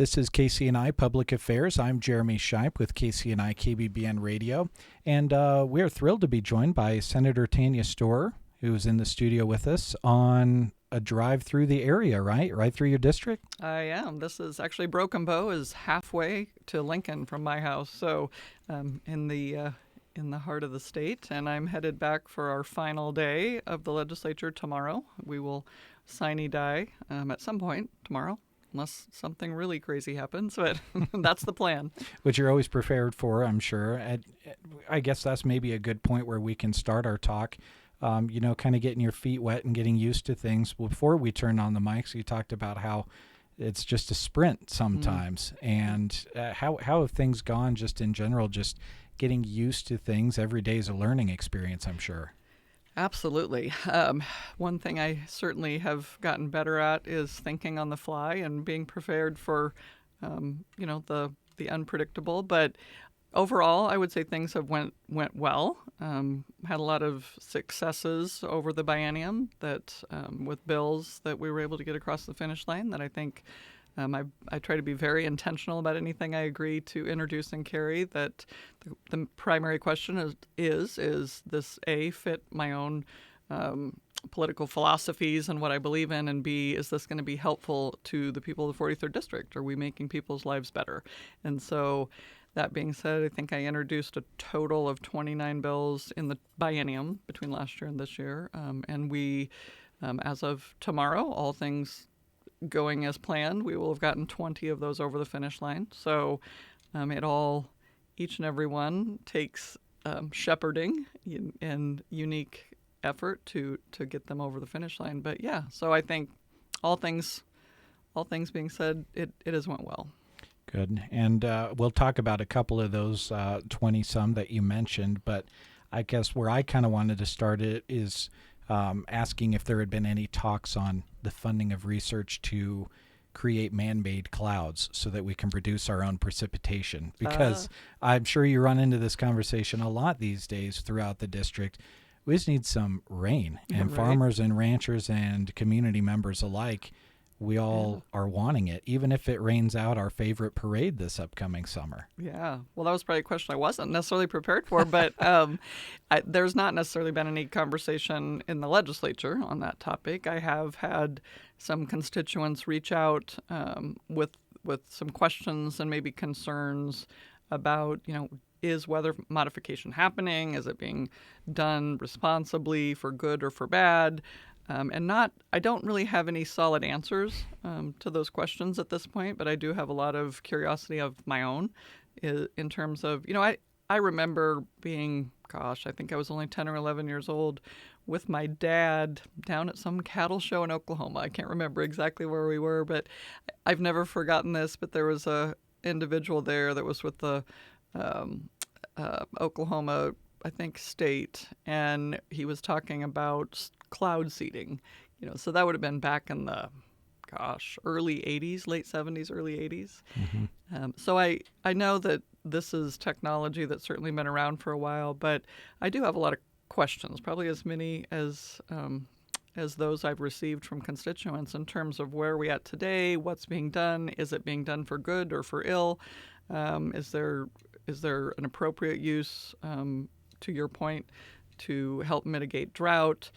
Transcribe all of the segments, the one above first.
This is KCNI Public Affairs. I'm Jeremy Scheib with KCNI KBBN Radio, and we're thrilled to be joined by Senator Tanya Storer, who's in the studio with us on a drive through the area, right? Right through your district? I am. This is actually Broken Bow is halfway to Lincoln from my house, so in the heart of the state, and I'm headed back for our final day of the legislature tomorrow. We will sine die at some point tomorrow, unless something really crazy happens, but that's the plan. Which you're always prepared for, I'm sure. I guess that's maybe a good point where we can start our talk, kind of getting your feet wet and getting used to things. Before we turn on the mics, you talked about how it's just a sprint sometimes. And how have things gone just in general, just getting used to things? Every day is a learning experience, I'm sure. Absolutely. One thing I certainly have gotten better at is thinking on the fly and being prepared for, the unpredictable. But overall, I would say things have went well. Had a lot of successes over the biennium that with bills that we were able to get across the finish line that I think I try to be very intentional about anything I agree to introduce and carry. That the primary question is this A, fit my own political philosophies and what I believe in, and B, is this going to be helpful to the people of the 43rd District? Are we making people's lives better? And so that being said, I think I introduced a total of 29 bills in the biennium between last year and this year. And we, as of tomorrow, all things going as planned, we will have gotten 20 of those over the finish line. So each and every one takes shepherding and unique effort to get them over the finish line. But yeah, so I think all things being said, it has went well. Good. And we'll talk about a couple of those 20-some that you mentioned, but I guess where I kind of wanted to start it is asking if there had been any talks on the funding of research to create man-made clouds so that we can produce our own precipitation. Because I'm sure you run into this conversation a lot these days throughout the district. We just need some rain. And right. Farmers and ranchers and community members alike, we all are wanting it, even if it rains out our favorite parade this upcoming summer. Yeah. Well, that was probably a question I wasn't necessarily prepared for, but there's not necessarily been any conversation in the legislature on that topic. I have had some constituents reach out with some questions and maybe concerns about, is weather modification happening? Is it being done responsibly for good or for bad? I don't really have any solid answers to those questions at this point, but I do have a lot of curiosity of my own in terms of, I remember being, I think I was only 10 or 11 years old with my dad down at some cattle show in Oklahoma. I can't remember exactly where we were, but I've never forgotten this, but there was a individual there that was with the Oklahoma, I think, state, and he was talking about cloud seeding, so that would have been back in the, early 80s, late 70s, early 80s. Mm-hmm. So I know that this is technology that's certainly been around for a while, but I do have a lot of questions, probably as many as those I've received from constituents in terms of where are we at today, what's being done, is it being done for good or for ill, is there an appropriate use, to your point, to help mitigate drought?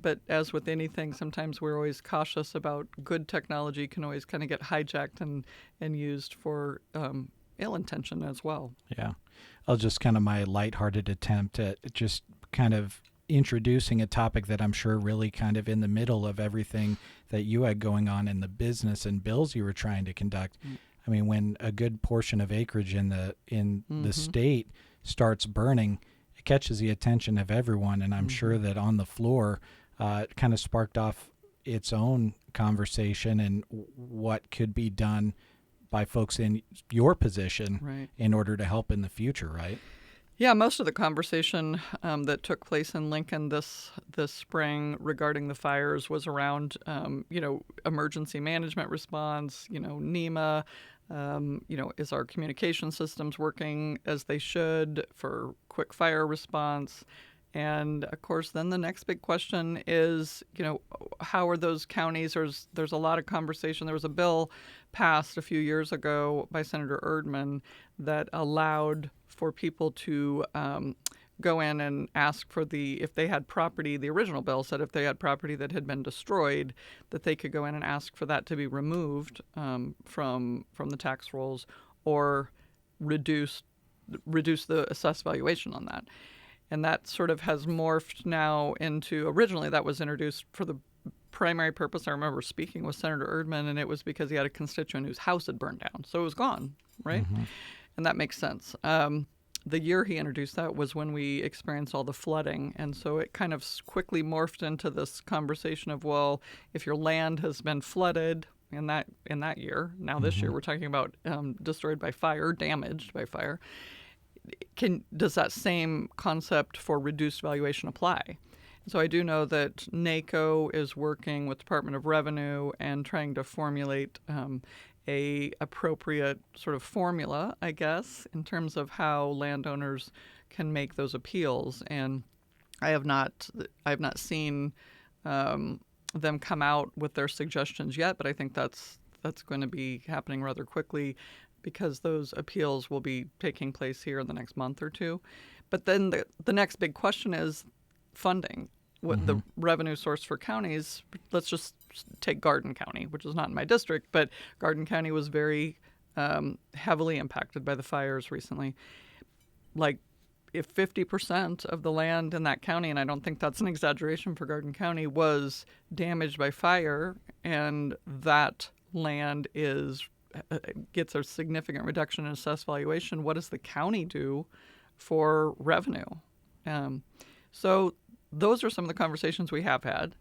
But as with anything, sometimes we're always cautious about good technology can always kind of get hijacked and used for ill intention as well. Yeah. I'll just kind of my lighthearted attempt at just kind of introducing a topic that I'm sure really kind of in the middle of everything that you had going on in the business and bills you were trying to conduct. I mean, when a good portion of acreage in the state starts burning, it catches the attention of everyone, and I'm sure that on the floor it kind of sparked off its own conversation and what could be done by folks in your position in order to help in the future, right? Yeah, most of the conversation that took place in Lincoln this spring regarding the fires was around, emergency management response, NEMA, is our communication systems working as they should for quick fire response? And of course, then the next big question is, how are those counties? There's a lot of conversation. There was a bill passed a few years ago by Senator Erdman that allowed for people to go in and ask for if they had property. The original bill said if they had property that had been destroyed, that they could go in and ask for that to be removed from the tax rolls, or reduce the assessed valuation on that. And that sort of has morphed now into, originally that was introduced for the primary purpose. I remember speaking with Senator Erdman, and it was because he had a constituent whose house had burned down. So it was gone, right? Mm-hmm. And that makes sense. The year he introduced that was when we experienced all the flooding. And so it kind of quickly morphed into this conversation of, well, if your land has been flooded in that year, now this year we're talking about destroyed by fire, damaged by fire, does that same concept for reduced valuation apply? So I do know that NACO is working with Department of Revenue and trying to formulate a appropriate sort of formula, I guess, in terms of how landowners can make those appeals. And I have not seen them come out with their suggestions yet, but I think that's going to be happening rather quickly, because those appeals will be taking place here in the next month or two. But then the next big question is funding. What the revenue source for counties, let's just take Garden County, which is not in my district, but Garden County was very heavily impacted by the fires recently. Like, if 50% of the land in that county, and I don't think that's an exaggeration for Garden County, was damaged by fire, and that land gets a significant reduction in assessed valuation, what does the county do for revenue? So those are some of the conversations we have had.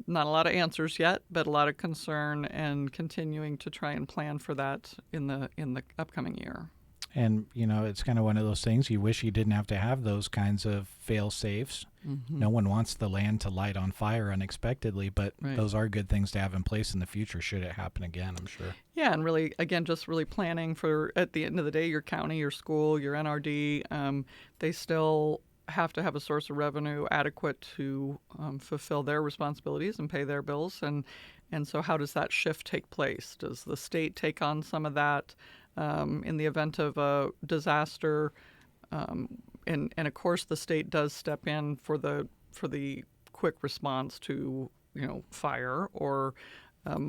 Not a lot of answers yet, but a lot of concern, and continuing to try and plan for that in the upcoming year. And, it's kind of one of those things, you wish you didn't have to have those kinds of fail-safes. Mm-hmm. No one wants the land to light on fire unexpectedly, but those are good things to have in place in the future should it happen again, I'm sure. Yeah, and really, again, just really planning for, at the end of the day, your county, your school, your NRD, they still have to have a source of revenue adequate to fulfill their responsibilities and pay their bills. And so how does that shift take place? Does the state take on some of that in the event of a disaster? And of course, the state does step in for the quick response to fire or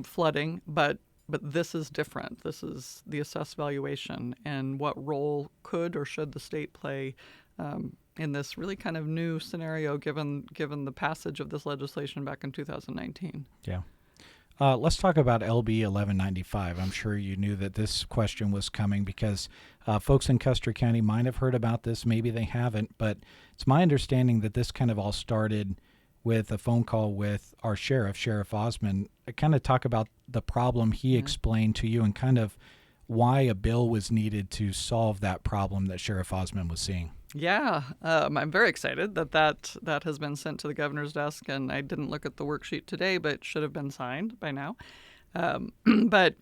flooding, but this is different. This is the assessed valuation, and what role could or should the state play in this really kind of new scenario, given the passage of this legislation back in 2019. Yeah. Let's talk about LB 1195. I'm sure you knew that this question was coming, because folks in Custer County might have heard about this. Maybe they haven't, but it's my understanding that this kind of all started with a phone call with our Sheriff Osmond. I kind of talk about the problem he explained to you, and kind of why a bill was needed to solve that problem that Sheriff Osmond was seeing. Yeah, I'm very excited that has been sent to the governor's desk, and I didn't look at the worksheet today, but it should have been signed by now. But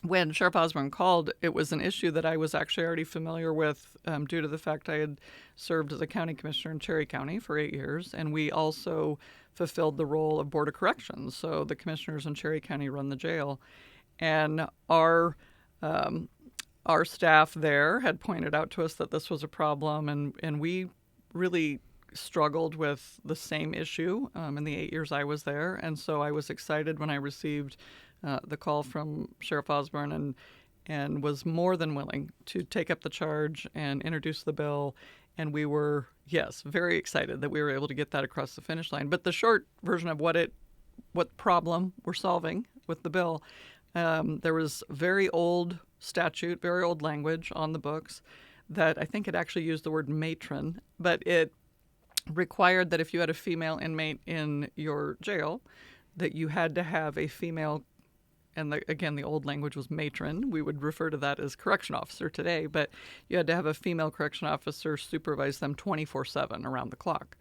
when Sheriff Osborne called, it was an issue that I was actually already familiar with due to the fact I had served as a county commissioner in Cherry County for 8 years, and we also fulfilled the role of Board of Corrections. So the commissioners in Cherry County run the jail, and our staff there had pointed out to us that this was a problem, and we really struggled with the same issue in the 8 years I was there. And so I was excited when I received the call from Sheriff Osborne, and was more than willing to take up the charge and introduce the bill. And we were, very excited that we were able to get that across the finish line. But the short version of what problem we're solving with the bill, there was very old statute, very old language on the books that I think it actually used the word matron, but it required that if you had a female inmate in your jail, that you had to have a female, and again, the old language was matron. We would refer to that as correction officer today, but you had to have a female correction officer supervise them 24/7 around the clock.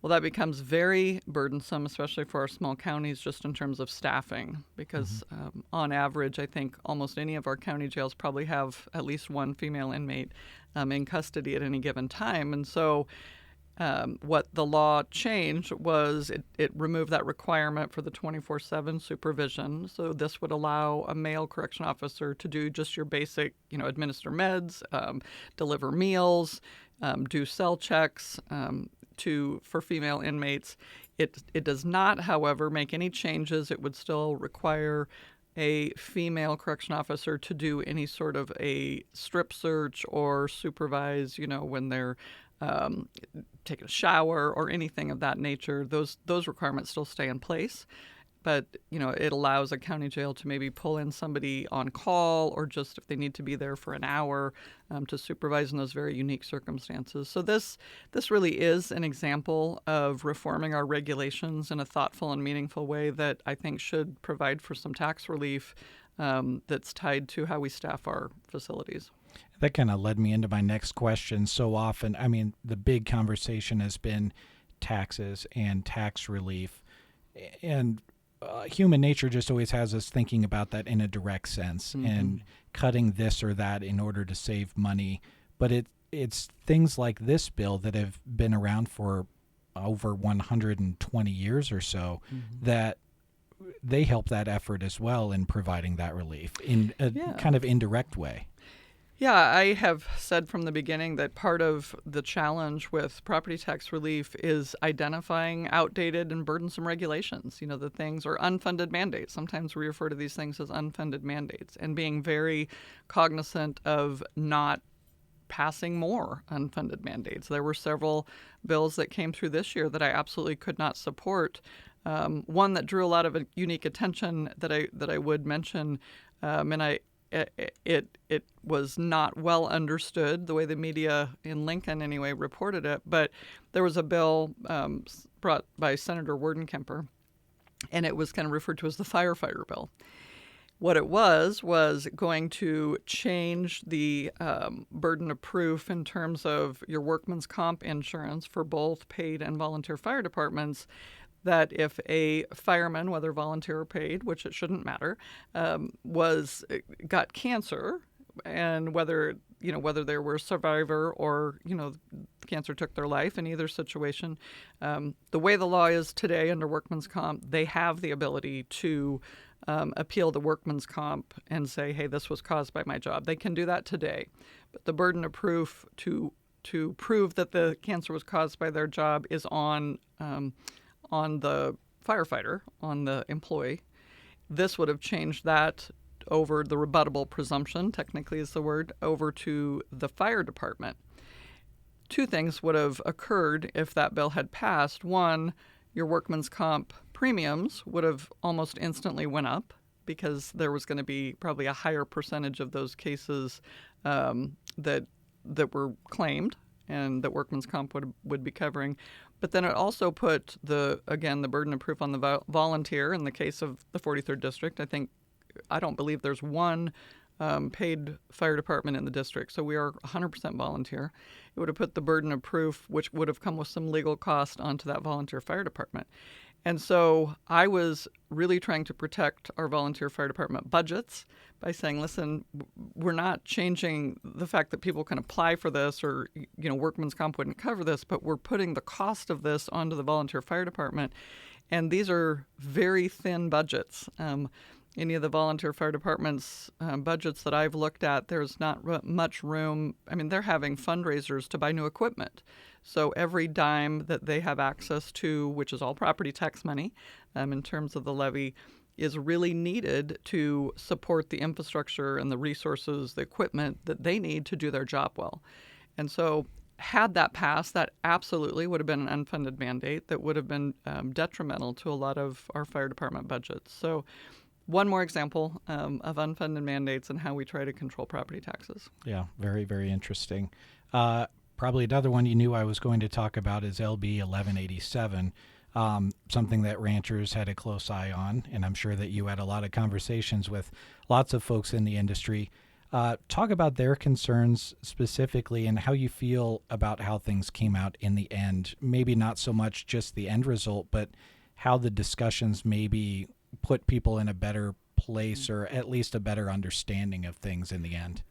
Well, that becomes very burdensome, especially for our small counties, just in terms of staffing, because on average, I think almost any of our county jails probably have at least one female inmate in custody at any given time. And so What the law changed was it removed that requirement for the 24/7 supervision. So this would allow a male correction officer to do just your basic, administer meds, deliver meals, do cell checks for female inmates. It does not, however, make any changes. It would still require a female correction officer to do any sort of a strip search or supervise, when they're taking a shower or anything of that nature. Those requirements still stay in place. But, it allows a county jail to maybe pull in somebody on call or just if they need to be there for an hour to supervise in those very unique circumstances. So this really is an example of reforming our regulations in a thoughtful and meaningful way that I think should provide for some tax relief that's tied to how we staff our facilities. That kind of led me into my next question. So often, the big conversation has been taxes and tax relief. And human nature just always has us thinking about that in a direct sense and cutting this or that in order to save money. But it's things like this bill that have been around for over 120 years or so that they help that effort as well in providing that relief in a kind of indirect way. Yeah, I have said from the beginning that part of the challenge with property tax relief is identifying outdated and burdensome regulations, the things, or unfunded mandates. Sometimes we refer to these things as unfunded mandates, and being very cognizant of not passing more unfunded mandates. There were several bills that came through this year that I absolutely could not support. One that drew a lot of unique attention that I would mention, It was not well understood the way the media in Lincoln anyway reported it, but there was a bill brought by Senator Wardenkemper, and it was kind of referred to as the firefighter bill. What it was going to change the burden of proof in terms of your workman's comp insurance for both paid and volunteer fire departments, that if a fireman, whether volunteer or paid, which it shouldn't matter, got cancer, and whether they were a survivor or cancer took their life, in either situation, the way the law is today under workman's comp, they have the ability to appeal the workman's comp and say, hey, this was caused by my job. They can do that today, but the burden of proof to prove that the cancer was caused by their job is on the firefighter, on the employee. This would have changed that over the rebuttable presumption, technically is the word, over to the fire department. Two things would have occurred if that bill had passed. One, your workman's comp premiums would have almost instantly went up because there was going to be probably a higher percentage of those cases that were claimed and that workman's comp would be covering. But then it also put the burden of proof on the volunteer. In the case of the 43rd District, I don't believe there's one paid fire department in the district, so we are 100% volunteer. It would have put the burden of proof, which would have come with some legal cost, onto that volunteer fire department. And so I was really trying to protect our volunteer fire department budgets by saying, listen, we're not changing the fact that people can apply for this, or, workman's comp wouldn't cover this, but we're putting the cost of this onto the volunteer fire department. And these are very thin budgets. Any of the volunteer fire departments' budgets that I've looked at, there's not much room. They're having fundraisers to buy new equipment. So every dime that they have access to, which is all property tax money in terms of the levy, is really needed to support the infrastructure and the resources, the equipment that they need to do their job well. And so had that passed, that absolutely would have been an unfunded mandate that would have been detrimental to a lot of our fire department budgets. So one more example of unfunded mandates and how we try to control property taxes. Yeah, very, very interesting. Probably another one you knew I was going to talk about is LB 1187, something that ranchers had a close eye on, and I'm sure that you had a lot of conversations with lots of folks in the industry. Talk about their concerns specifically and how you feel about how things came out in the end. Maybe not so much just the end result, but how the discussions maybe put people in a better place or at least a better understanding of things in the end.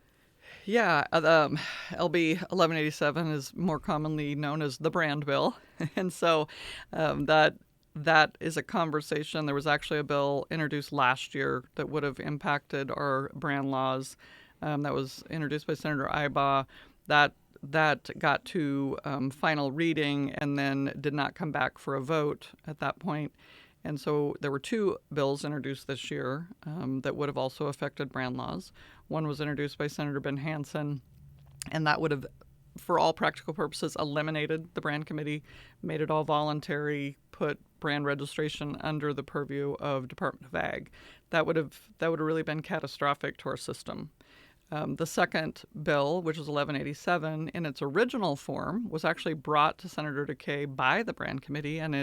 Yeah, LB 1187 is more commonly known as the brand bill, and so that is a conversation. There was actually a bill introduced last year that would have impacted our brand laws. That was introduced by Senator Ibaugh. That got to final reading and then did not come back for a vote at that point. And so there were two bills introduced this year that would have also affected brand laws. One was introduced by Senator Ben Hansen, and that would have, for all practical purposes, eliminated the brand committee, made it all voluntary, put brand registration under the purview of Department of Ag. That would have really been catastrophic to our system. The second bill, which was 1187, in its original form, was actually brought to Senator Decay by the brand committee, and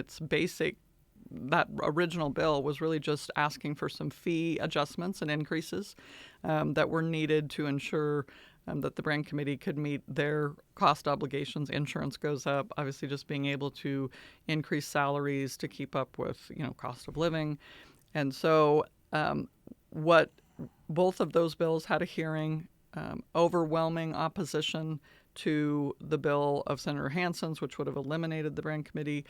that original bill was really just asking for some fee adjustments and increases that were needed to ensure that the brand committee could meet their cost obligations. Insurance goes up, obviously just being able to increase salaries to keep up with, cost of living. And so what both of those bills had a hearing, overwhelming opposition to the bill of Senator Hansen's, which would have eliminated the brand committee.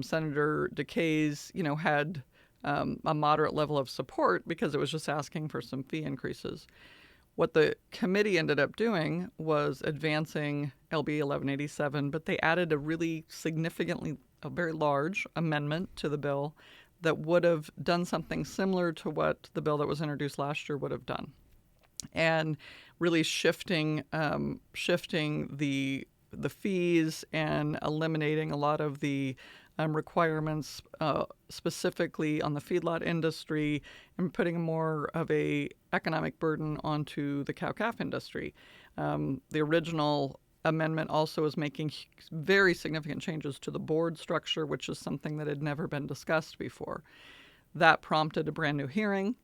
Senator Decay's, had a moderate level of support because it was just asking for some fee increases. What the committee ended up doing was advancing LB 1187, but they added a very large amendment to the bill that would have done something similar to what the bill that was introduced last year would have done, and really shifting the fees and eliminating a lot of the requirements specifically on the feedlot industry and putting more of a economic burden onto the cow-calf industry. The original amendment also is making very significant changes to the board structure, which is something that had never been discussed before. That prompted a brand new hearing,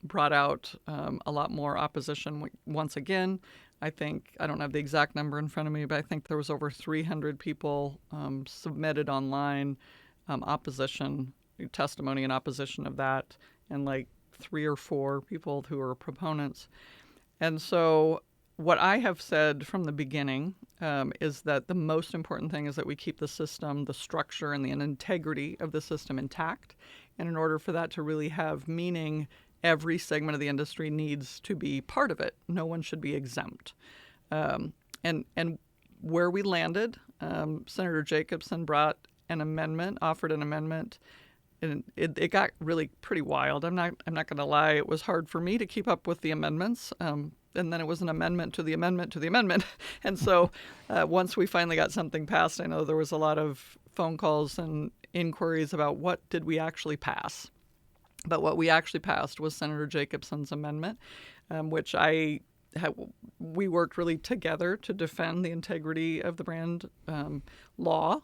brought out a lot more opposition once again. I don't have the exact number in front of me, but I think there was over 300 people submitted online opposition, testimony in opposition of that, and like 3 or 4 people who are proponents. And so what I have said from the beginning is that the most important thing is that we keep the system, the structure, and the integrity of the system intact. And in order for that to really have meaning, every segment of the industry needs to be part of it. No one should be exempt. And where we landed, Senator Jacobson offered an amendment, and it got really pretty wild. I'm not going to lie. It was hard for me to keep up with the amendments. And then it was an amendment to the amendment to the amendment. And so once we finally got something passed, I know there was a lot of phone calls and inquiries about what did we actually pass. But what we actually passed was Senator Jacobson's amendment, which we worked really together to defend the integrity of the brand law.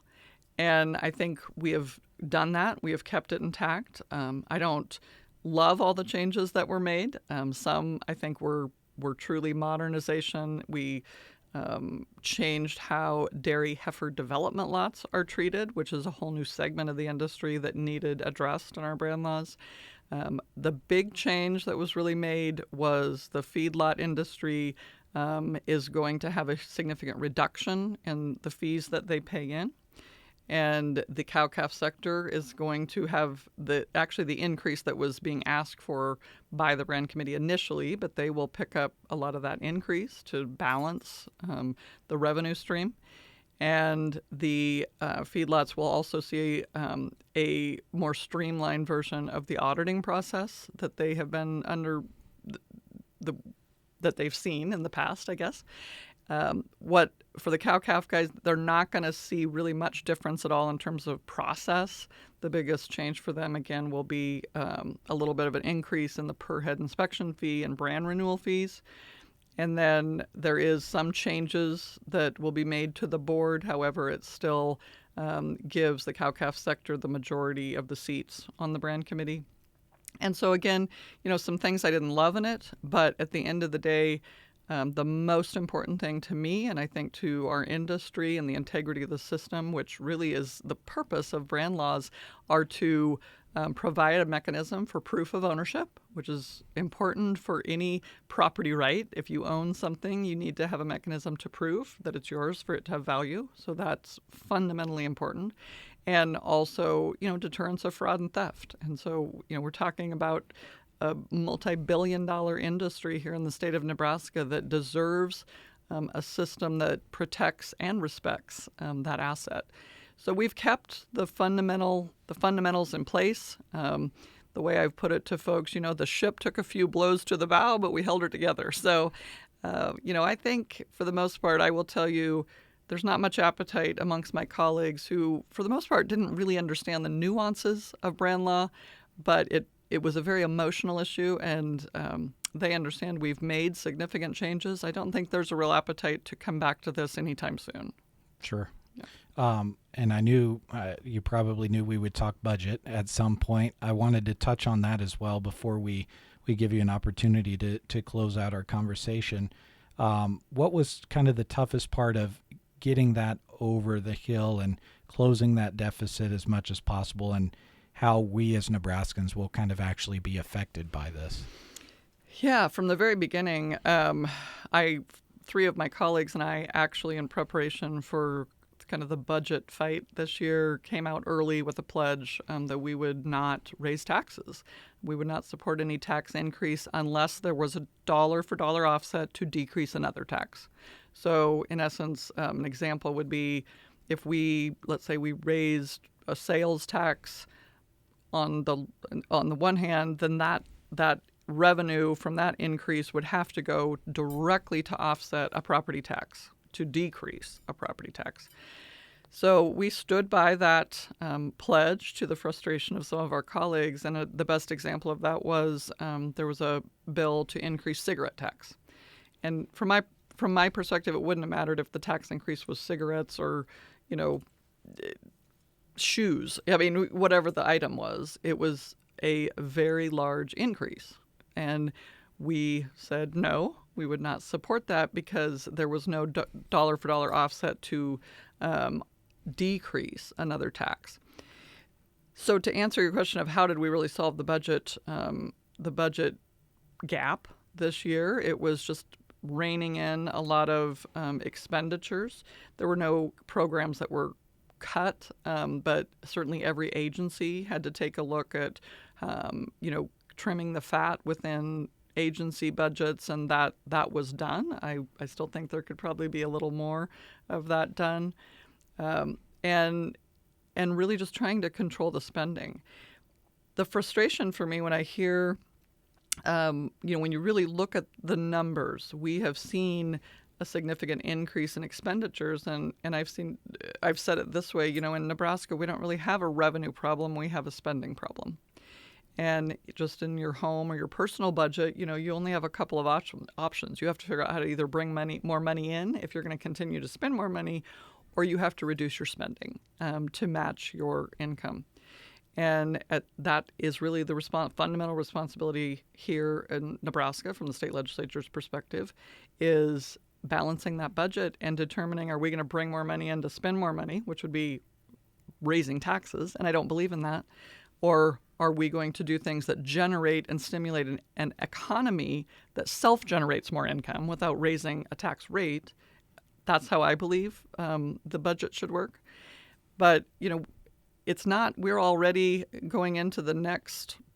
And I think we have done that. We have kept it intact. I don't love all the changes that were made. Some, I think, were truly modernization. We changed how dairy heifer development lots are treated, which is a whole new segment of the industry that needed addressed in our brand laws. The big change that was really made was the feedlot industry is going to have a significant reduction in the fees that they pay in. And the cow-calf sector is going to have the increase that was being asked for by the brand committee initially, but they will pick up a lot of that increase to balance the revenue stream. And the feedlots will also see a more streamlined version of the auditing process that they have been under that they've seen in the past, I guess. For the cow-calf guys, they're not going to see really much difference at all in terms of process. The biggest change for them, again, will be a little bit of an increase in the per-head inspection fee and brand renewal fees. And then there is some changes that will be made to the board. However, it still gives the cow-calf sector the majority of the seats on the brand committee. And so, again, some things I didn't love in it, but at the end of the day, the most important thing to me, and I think to our industry and the integrity of the system, which really is the purpose of brand laws, are to provide a mechanism for proof of ownership, which is important for any property right. If you own something, you need to have a mechanism to prove that it's yours for it to have value. So that's fundamentally important. And also, deterrence of fraud and theft. And so, we're talking about a multi-billion-dollar industry here in the state of Nebraska that deserves a system that protects and respects that asset. So we've kept the fundamentals in place. The way I've put it to folks, the ship took a few blows to the bow, but we held her together. So, I think for the most part, I will tell you, there's not much appetite amongst my colleagues who, for the most part, didn't really understand the nuances of brand law, but it was a very emotional issue, and they understand we've made significant changes. I don't think there's a real appetite to come back to this anytime soon. Sure. Yeah. And I knew you probably knew we would talk budget at some point. I wanted to touch on that as well before we give you an opportunity to close out our conversation. What was kind of the toughest part of getting that over the hill and closing that deficit as much as possible, and how we as Nebraskans will kind of actually be affected by this? Yeah, from the very beginning, three of my colleagues and I actually, in preparation for kind of the budget fight this year, came out early with a pledge that we would not raise taxes. We would not support any tax increase unless there was a dollar-for-dollar offset to decrease another tax. So, in essence, an example would be if let's say we raised a sales tax on the one hand, then that revenue from that increase would have to go directly to offset a property tax, to decrease a property tax. So we stood by that pledge, to the frustration of some of our colleagues, and the best example of that was there was a bill to increase cigarette tax. And from my perspective, it wouldn't have mattered if the tax increase was cigarettes or, shoes. I mean, whatever the item was, it was a very large increase. And we said no, we would not support that because there was no dollar-for-dollar offset to decrease another tax. So to answer your question of how did we really solve the budget gap this year, it was just reining in a lot of expenditures. There were no programs that were cut, but certainly every agency had to take a look at, trimming the fat within agency budgets, and that was done. I still think there could probably be a little more of that done, and really just trying to control the spending. The frustration for me when I hear, when you really look at the numbers, we have seen a significant increase in expenditures, and I've said it this way, in Nebraska, we don't really have a revenue problem, we have a spending problem. And just in your home or your personal budget, you only have a couple of options. You have to figure out how to either bring more money in if you're going to continue to spend more money, or you have to reduce your spending to match your income. And that is really the fundamental responsibility here in Nebraska from the state legislature's perspective, is balancing that budget and determining, are we going to bring more money in to spend more money, which would be raising taxes, and I don't believe in that, or are we going to do things that generate and stimulate an economy that self-generates more income without raising a tax rate? That's how I believe the budget should work. But, it's not. We're already going into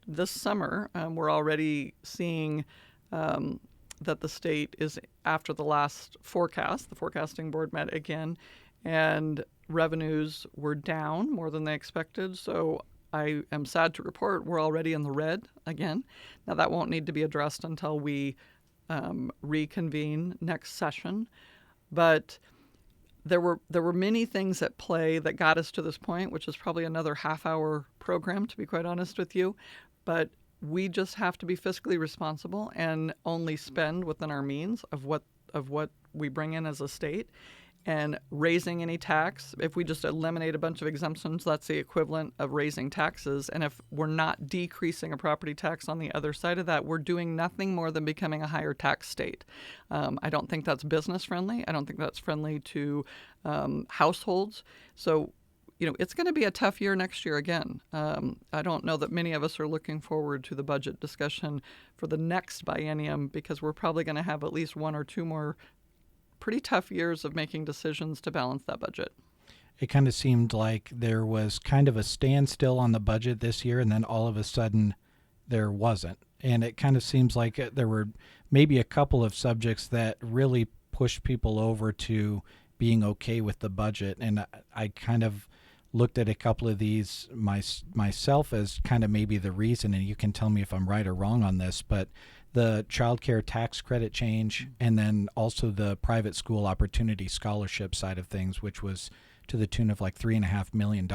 this summer, we're already seeing that the state is, after the last forecast, the forecasting board met again, and revenues were down more than they expected. So I am sad to report we're already in the red again. Now, that won't need to be addressed until we reconvene next session. But there were many things at play that got us to this point, which is probably another half-hour program, to be quite honest with you. But we just have to be fiscally responsible and only spend within our means of what we bring in as a state. And raising any tax, if we just eliminate a bunch of exemptions, that's the equivalent of raising taxes. And if we're not decreasing a property tax on the other side of that, we're doing nothing more than becoming a higher tax state. I don't think that's business friendly. I don't think that's friendly to households. So it's going to be a tough year next year again. I don't know that many of us are looking forward to the budget discussion for the next biennium, because we're probably going to have at least one or two more pretty tough years of making decisions to balance that budget. It kind of seemed like there was kind of a standstill on the budget this year, and then all of a sudden there wasn't. And it kind of seems like there were maybe a couple of subjects that really pushed people over to being okay with the budget. And I kind of looked at a couple of these myself as kind of maybe the reason, and you can tell me if I'm right or wrong on this, but the child care tax credit change, and then also the private school opportunity scholarship side of things, which was to the tune of like $3.5 million.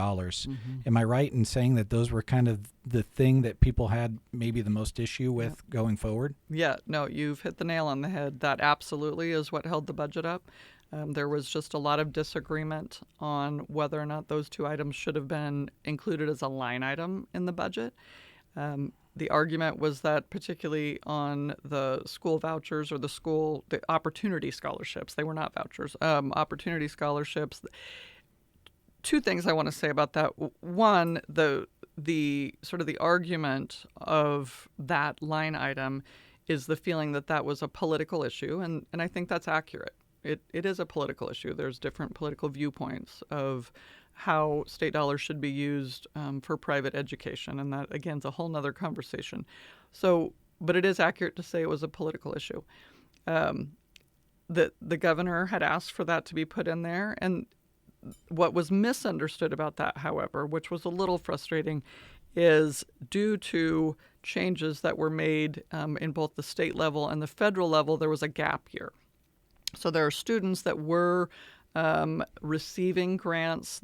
Am I right in saying that those were kind of the thing that people had maybe the most issue with going forward? Yeah, no, you've hit the nail on the head. That absolutely is what held the budget up. There was just a lot of disagreement on whether or not those two items should have been included as a line item in the budget. The argument was that particularly on the school vouchers or the opportunity scholarships, they were not vouchers, opportunity scholarships. Two things I want to say about that. One, the sort of the argument of that line item is the feeling that that was a political issue, and I think that's accurate. It is a political issue. There's different political viewpoints of how state dollars should be used for private education, and that, again, is a whole nother conversation. So, but it is accurate to say it was a political issue. The governor had asked for that to be put in there, and what was misunderstood about that, however, which was a little frustrating, is due to changes that were made in both the state level and the federal level, there was a gap year. So there are students that were receiving grants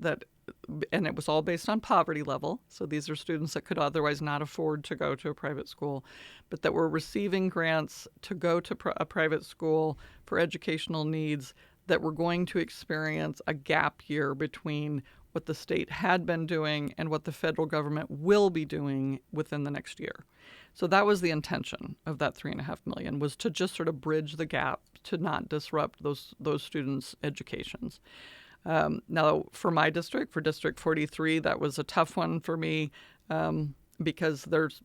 and it was all based on poverty level. So these are students that could otherwise not afford to go to a private school, but that were receiving grants to go to a private school for educational needs, that were going to experience a gap year between what the state had been doing and what the federal government will be doing within the next year. So that was the intention of that $3.5 million, was to just sort of bridge the gap to not disrupt those students' educations. Now, for my district, for District 43, that was a tough one for me because there's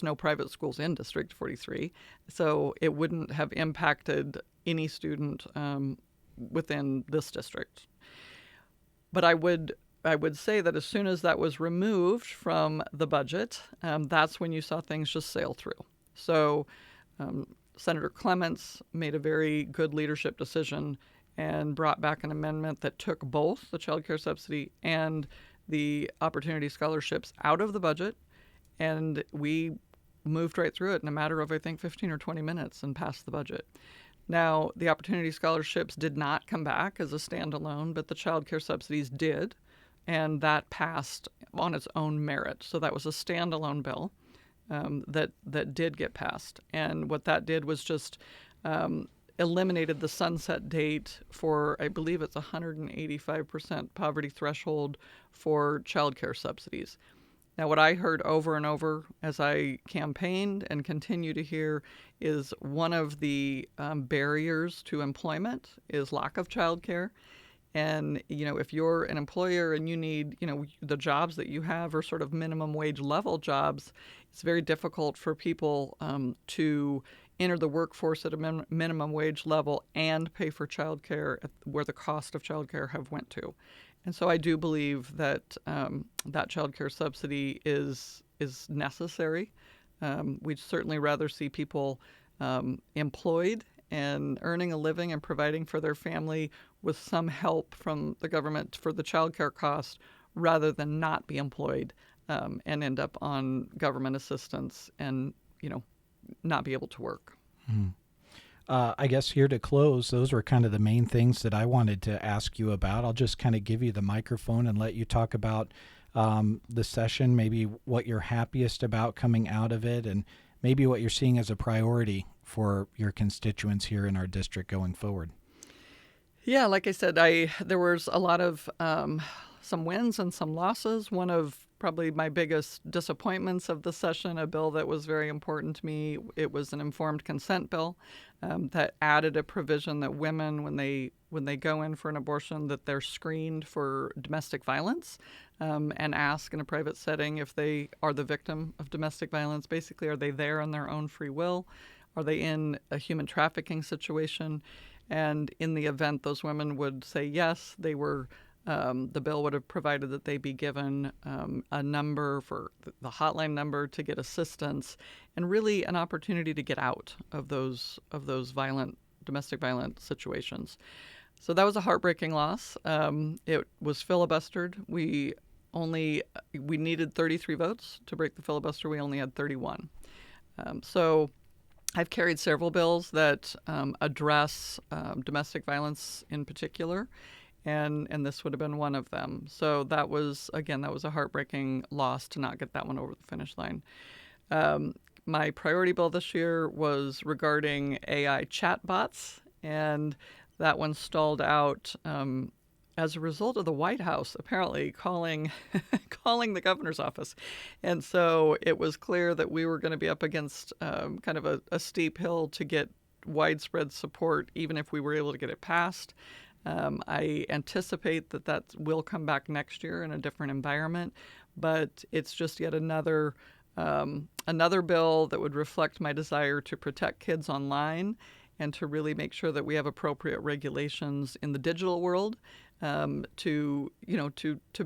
no private schools in District 43, so it wouldn't have impacted any student within this district. But I would say that as soon as that was removed from the budget, that's when you saw things just sail through. So Senator Clements made a very good leadership decision and brought back an amendment that took both the child care subsidy and the opportunity scholarships out of the budget, and we moved right through it in a matter of, I think, 15 or 20 minutes and passed the budget. Now, the opportunity scholarships did not come back as a standalone, but the child care subsidies did, and that passed on its own merit. So that was a standalone bill that did get passed. And what that did was just eliminated the sunset date for, I believe it's 185% poverty threshold for child care subsidies. Now, what I heard over and over as I campaigned and continue to hear is one of the barriers to employment is lack of child care. And, if you're an employer and you need, the jobs that you have are sort of minimum wage level jobs, it's very difficult for people to enter the workforce at a minimum wage level and pay for child care where the cost of child care have went to. And so I do believe that that child care subsidy is necessary. We'd certainly rather see people employed and earning a living and providing for their family with some help from the government for the child care cost, rather than not be employed and end up on government assistance and, not be able to work. I guess here to close, those were kind of the main things that I wanted to ask you about. I'll just kind of give you the microphone and let you talk about the session, maybe what you're happiest about coming out of it, and maybe what you're seeing as a priority for your constituents here in our district going forward. Yeah, like I said, there was a lot of some wins and some losses. One of probably my biggest disappointments of the session, a bill that was very important to me. It was an informed consent bill that added a provision that women, when they go in for an abortion, that they're screened for domestic violence and ask in a private setting if they are the victim of domestic violence. Basically, are they there on their own free will? Are they in a human trafficking situation? And in the event those women would say yes, they were. The bill would have provided that they be given a number for the hotline number to get assistance, and really an opportunity to get out of those violent domestic violence situations. So that was a heartbreaking loss. It was filibustered. We needed 33 votes to break the filibuster. We only had 31. So I've carried several bills that address domestic violence in particular. And this would have been one of them. So that was a heartbreaking loss to not get that one over the finish line. My priority bill this year was regarding AI chatbots, and that one stalled out as a result of the White House apparently calling the governor's office. And so it was clear that we were going to be up against kind of a steep hill to get widespread support, even if we were able to get it passed. I anticipate that will come back next year in a different environment, but it's just yet another bill that would reflect my desire to protect kids online and to really make sure that we have appropriate regulations in the digital world to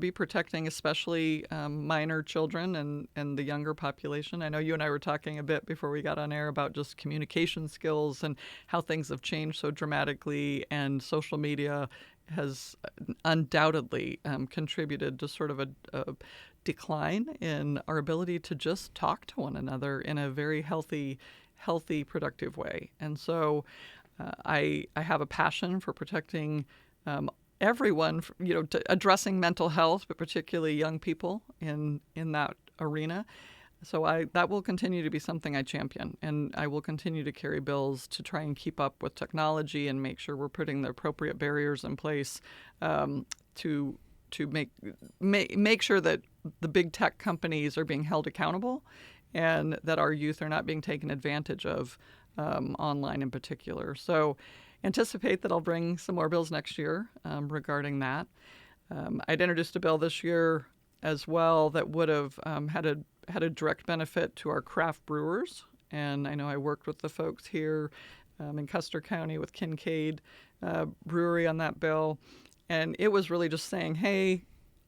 be protecting especially minor children and the younger population. I know you and I were talking a bit before we got on air about just communication skills and how things have changed so dramatically, and social media has undoubtedly contributed to sort of a decline in our ability to just talk to one another in a very healthy, productive way. And so I have a passion for protecting everyone, to addressing mental health, but particularly young people in that arena. So that will continue to be something I champion, and I will continue to carry bills to try and keep up with technology and make sure we're putting the appropriate barriers in place to make sure that the big tech companies are being held accountable, and that our youth are not being taken advantage of online in particular. So anticipate that I'll bring some more bills next year regarding that. I'd introduced a bill this year as well that would have had a direct benefit to our craft brewers. And I know I worked with the folks here in Custer County with Kincaid Brewery on that bill. And it was really just saying, hey,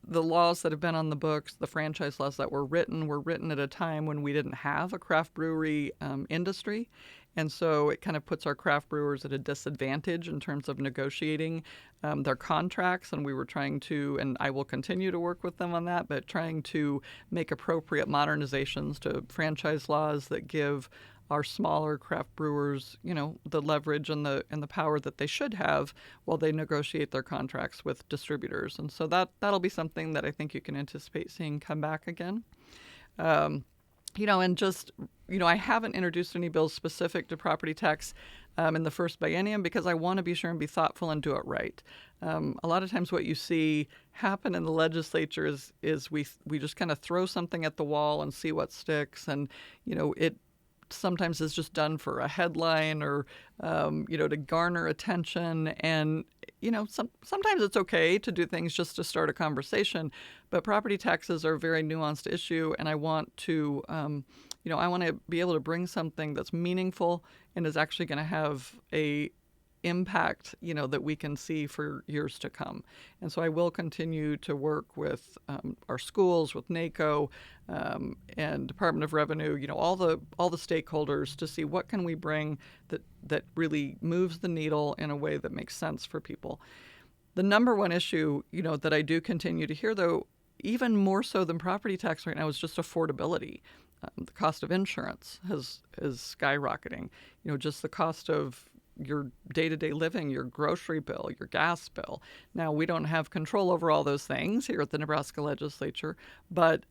the laws that have been on the books, the franchise laws that were written at a time when we didn't have a craft brewery industry. And so it kind of puts our craft brewers at a disadvantage in terms of negotiating their contracts. And we were trying to, and I will continue to work with them on that, but trying to make appropriate modernizations to franchise laws that give our smaller craft brewers, the leverage and the power that they should have while they negotiate their contracts with distributors. And so that'll be something that I think you can anticipate seeing come back again. And just, I haven't introduced any bills specific to property tax in the first biennium because I want to be sure and be thoughtful and do it right. A lot of times what you see happen in the legislature is we just kind of throw something at the wall and see what sticks. And, it sometimes is just done for a headline or, to garner attention. And, sometimes it's okay to do things just to start a conversation, but property taxes are a very nuanced issue. And I want to, I want to be able to bring something that's meaningful and is actually going to have a impact, that we can see for years to come. And so I will continue to work with our schools, with NACO, and Department of Revenue, all the stakeholders to see what can we bring that really moves the needle in a way that makes sense for people. The number one issue, that I do continue to hear, though, even more so than property tax right now, is just affordability. The cost of insurance is skyrocketing. Just the cost of your day-to-day living, your grocery bill, your gas bill. Now, we don't have control over all those things here at the Nebraska Legislature, but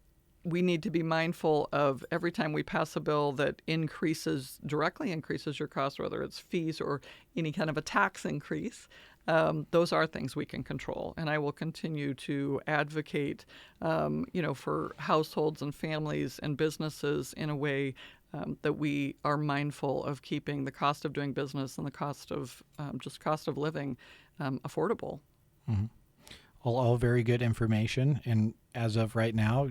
we need to be mindful of every time we pass a bill that directly increases your cost, whether it's fees or any kind of a tax increase, those are things we can control. And I will continue to advocate, for households and families and businesses in a way that we are mindful of keeping the cost of doing business and the cost of living affordable. Mm-hmm. Well, all very good information. And as of right now,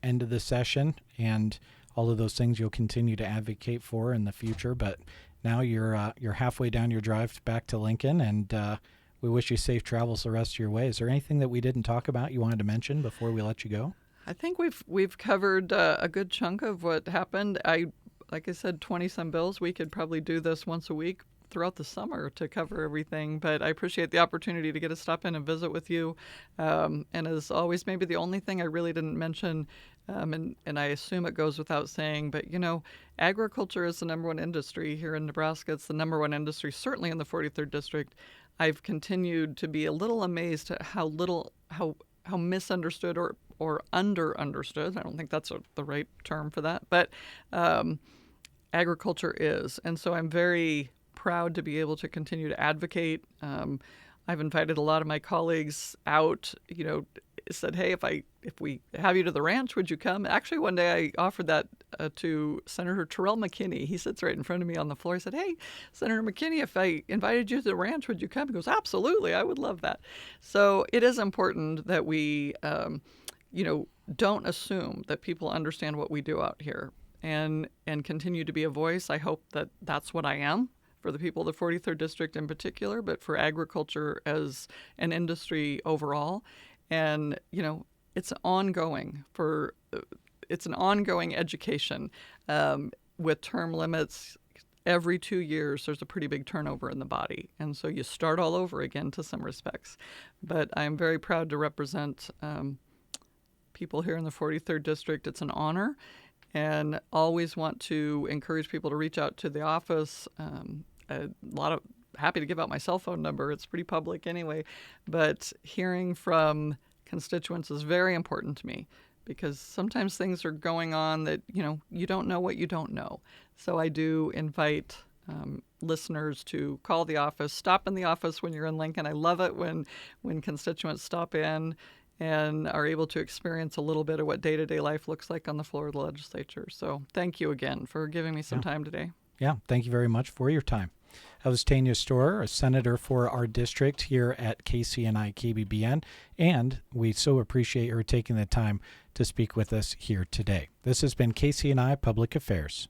end of the session, and all of those things you'll continue to advocate for in the future. But now you're halfway down your drive back to Lincoln, and we wish you safe travels the rest of your way. Is there anything that we didn't talk about you wanted to mention before we let you go? I think we've covered a good chunk of what happened. Like I said, 20-some bills. We could probably do this once a week throughout the summer to cover everything. But I appreciate the opportunity to get to stop in and visit with you. And as always, maybe the only thing I really didn't mention, and I assume it goes without saying, but agriculture is the number one industry here in Nebraska. It's the number one industry, certainly in the 43rd District. I've continued to be a little amazed at how misunderstood or under-understood, I don't think that's the right term for that, but agriculture is. And so I'm very proud to be able to continue to advocate. I've invited a lot of my colleagues out, said, hey, if we have you to the ranch, would you come? Actually, one day I offered that to Senator Terrell McKinney. He sits right in front of me on the floor. He said, hey, Senator McKinney, if I invited you to the ranch, would you come? He goes, absolutely, I would love that. So it is important that we, don't assume that people understand what we do out here and continue to be a voice. I hope that that's what I am for the people of the 43rd District in particular, but for agriculture as an industry overall. And, it's ongoing it's an ongoing education with term limits. Every 2 years, there's a pretty big turnover in the body. And so you start all over again to some respects. But I'm very proud to represent people here in the 43rd District. It's an honor, and always want to encourage people to reach out to the office. Happy to give out my cell phone number. It's pretty public anyway. But hearing from constituents is very important to me, because sometimes things are going on that, you don't know what you don't know. So I do invite listeners to call the office, stop in the office when you're in Lincoln. I love it when constituents stop in and are able to experience a little bit of what day-to-day life looks like on the floor of the legislature. So thank you again for giving me some time today. Yeah, thank you very much for your time. That was Tanya Storer, a senator for our district here at KCNI KBBN, and we so appreciate her taking the time to speak with us here today. This has been KCNI Public Affairs.